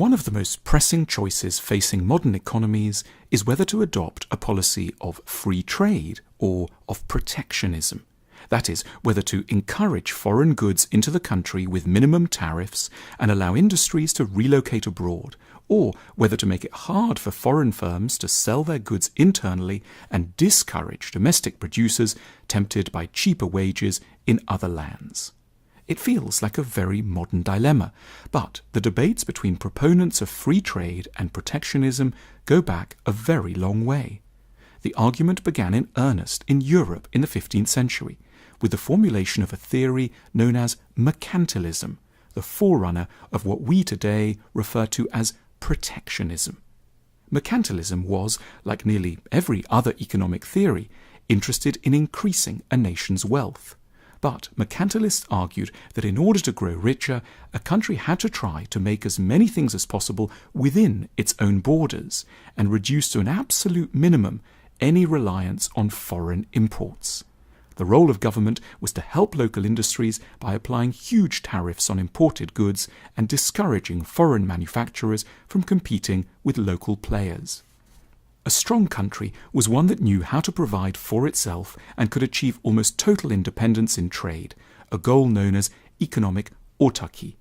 One of the most pressing choices facing modern economies is whether to adopt a policy of free trade or of protectionism. That is, whether to encourage foreign goods into the country with minimum tariffs and allow industries to relocate abroad, or whether to make it hard for foreign firms to sell their goods internally and discourage domestic producers tempted by cheaper wages in other lands. It feels like a very modern dilemma, but the debates between proponents of free trade and protectionism go back a very long way. The argument began in earnest in Europe in the 15th century, with the formulation of a theory known as mercantilism, the forerunner of what we today refer to as protectionism. Mercantilism was, like nearly every other economic theory, interested in increasing a nation's wealth. But mercantilists argued that in order to grow richer, a country had to try to make as many things as possible within its own borders and reduce to an absolute minimum any reliance on foreign imports. The role of government was to help local industries by applying huge tariffs on imported goods and discouraging foreign manufacturers from competing with local players. A strong country was one that knew how to provide for itself and could achieve almost total independence in trade, a goal known as economic autarky.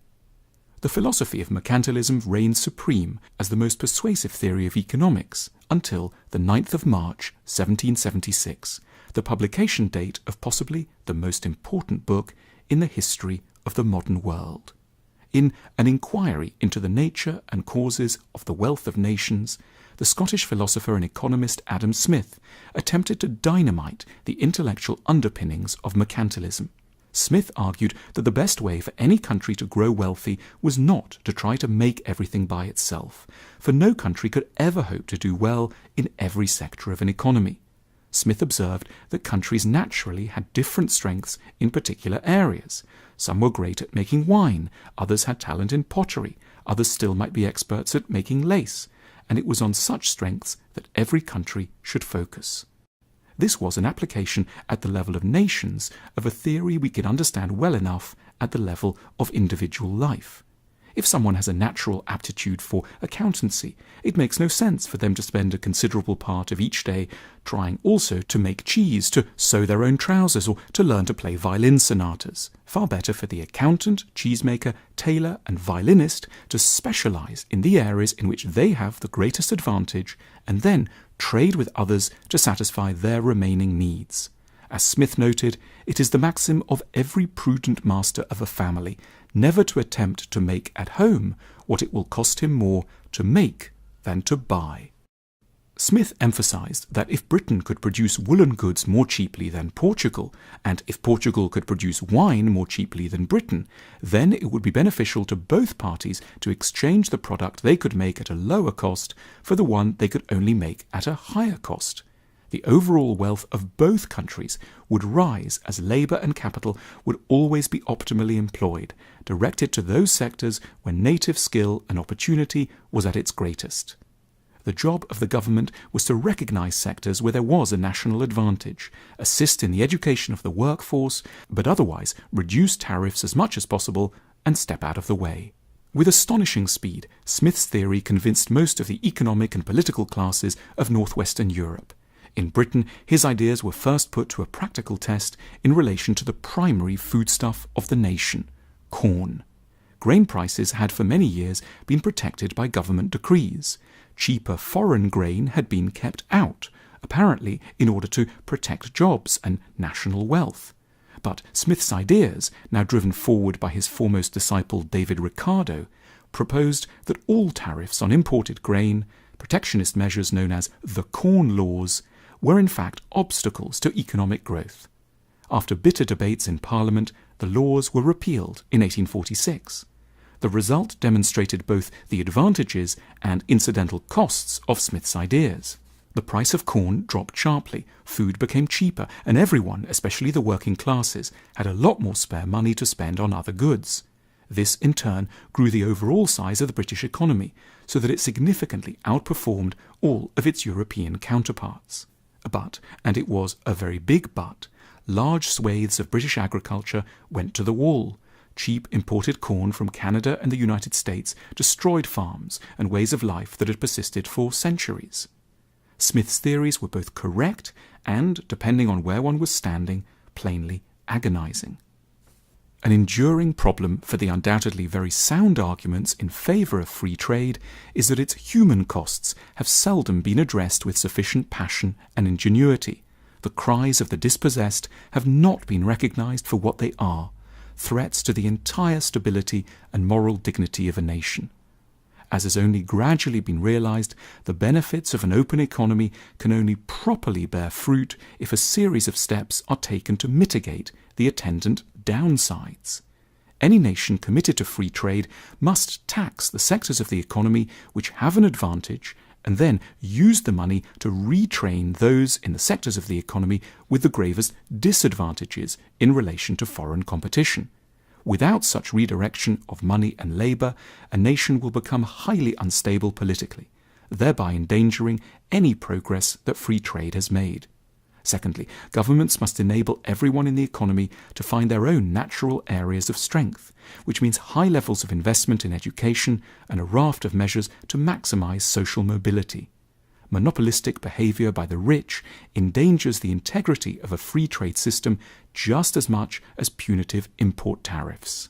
The philosophy of mercantilism reigned supreme as the most persuasive theory of economics until the 9th of March, 1776, the publication date of possibly the most important book in the history of the modern world. In An Inquiry into the Nature and Causes of the Wealth of Nations, the Scottish philosopher and economist Adam Smith attempted to dynamite the intellectual underpinnings of mercantilism. Smith argued that the best way for any country to grow wealthy was not to try to make everything by itself, for no country could ever hope to do well in every sector of an economy. Smith observed that countries naturally had different strengths in particular areas. Some were great at making wine, others had talent in pottery, others still might be experts at making lace, and it was on such strengths that every country should focus. This was an application at the level of nations of a theory we can understand well enough at the level of individual life. If someone has a natural aptitude for accountancy, it makes no sense for them to spend a considerable part of each day trying also to make cheese, to sew their own trousers, or to learn to play violin sonatas. Far better for the accountant, cheesemaker, tailor, and violinist to specialize in the areas in which they have the greatest advantage, and then trade with others to satisfy their remaining needs. As Smith noted, it is the maxim of every prudent master of a family never to attempt to make at home what it will cost him more to make than to buy. Smith emphasized that if Britain could produce woolen goods more cheaply than Portugal, and if Portugal could produce wine more cheaply than Britain, then it would be beneficial to both parties to exchange the product they could make at a lower cost for the one they could only make at a higher cost. The overall wealth of both countries would rise as labour and capital would always be optimally employed, directed to those sectors where native skill and opportunity was at its greatest. The job of the government was to recognise sectors where there was a national advantage, assist in the education of the workforce, but otherwise reduce tariffs as much as possible and step out of the way. With astonishing speed, Smith's theory convinced most of the economic and political classes of northwestern Europe. In Britain, his ideas were first put to a practical test in relation to the primary foodstuff of the nation, corn. Grain prices had for many years been protected by government decrees. Cheaper foreign grain had been kept out, apparently in order to protect jobs and national wealth. But Smith's ideas, now driven forward by his foremost disciple David Ricardo, proposed that all tariffs on imported grain, protectionist measures known as the Corn Laws, were in fact obstacles to economic growth. After bitter debates in Parliament, the laws were repealed in 1846. The result demonstrated both the advantages and incidental costs of Smith's ideas. The price of corn dropped sharply, food became cheaper, and everyone, especially the working classes, had a lot more spare money to spend on other goods. This, in turn, grew the overall size of the British economy, so that it significantly outperformed all of its European counterparts. But, and it was a very big but, large swathes of British agriculture went to the wall. cheap imported corn from Canada and the United States destroyed farms and ways of life that had persisted for centuries. Smith's theories were both correct and, depending on where one was standing, plainly agonizing. An enduring problem for the undoubtedly very sound arguments in favour of free trade is that its human costs have seldom been addressed with sufficient passion and ingenuity. The cries of the dispossessed have not been recognised for what they are, threats to the entire stability and moral dignity of a nation. As has only gradually been realised, the benefits of an open economy can only properly bear fruit if a series of steps are taken to mitigate the attendant downsides. Any nation committed to free trade must tax the sectors of the economy which have an advantage and then use the money to retrain those in the sectors of the economy with the gravest disadvantages in relation to foreign competition. Without such redirection of money and labour, a nation will become highly unstable politically, thereby endangering any progress that free trade has made. Secondly, governments must enable everyone in the economy to find their own natural areas of strength, which means high levels of investment in education and a raft of measures to maximise social mobility. Monopolistic behaviour by the rich endangers the integrity of a free trade system just as much as punitive import tariffs.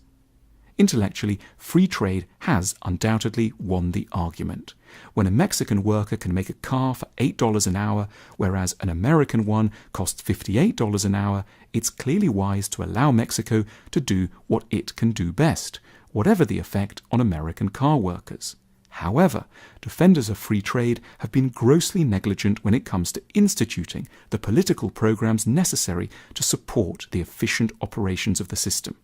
Intellectually, free trade has undoubtedly won the argument. When a Mexican worker can make a car for $8 an hour, whereas an American one costs $58 an hour, it's clearly wise to allow Mexico to do what it can do best, whatever the effect on American car workers. However, defenders of free trade have been grossly negligent when it comes to instituting the political programs necessary to support the efficient operations of the system.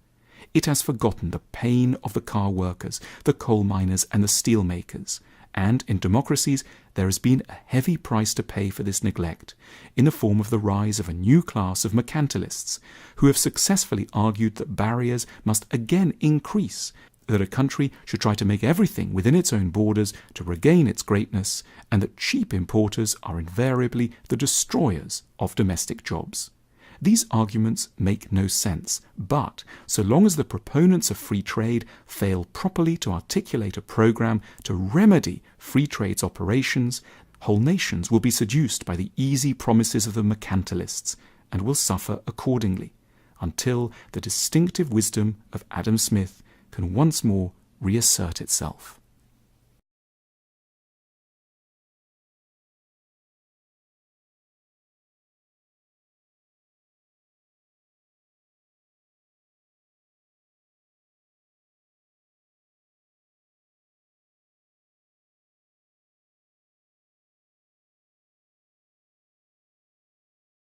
It has forgotten the pain of the car workers, the coal miners and the steel makers, and in democracies there has been a heavy price to pay for this neglect, in the form of the rise of a new class of mercantilists, who have successfully argued that barriers must again increase, that a country should try to make everything within its own borders to regain its greatness, and that cheap importers are invariably the destroyers of domestic jobs. These arguments make no sense, but so long as the proponents of free trade fail properly to articulate a program to remedy free trade's operations, whole nations will be seduced by the easy promises of the mercantilists and will suffer accordingly, until the distinctive wisdom of Adam Smith can once more reassert itself.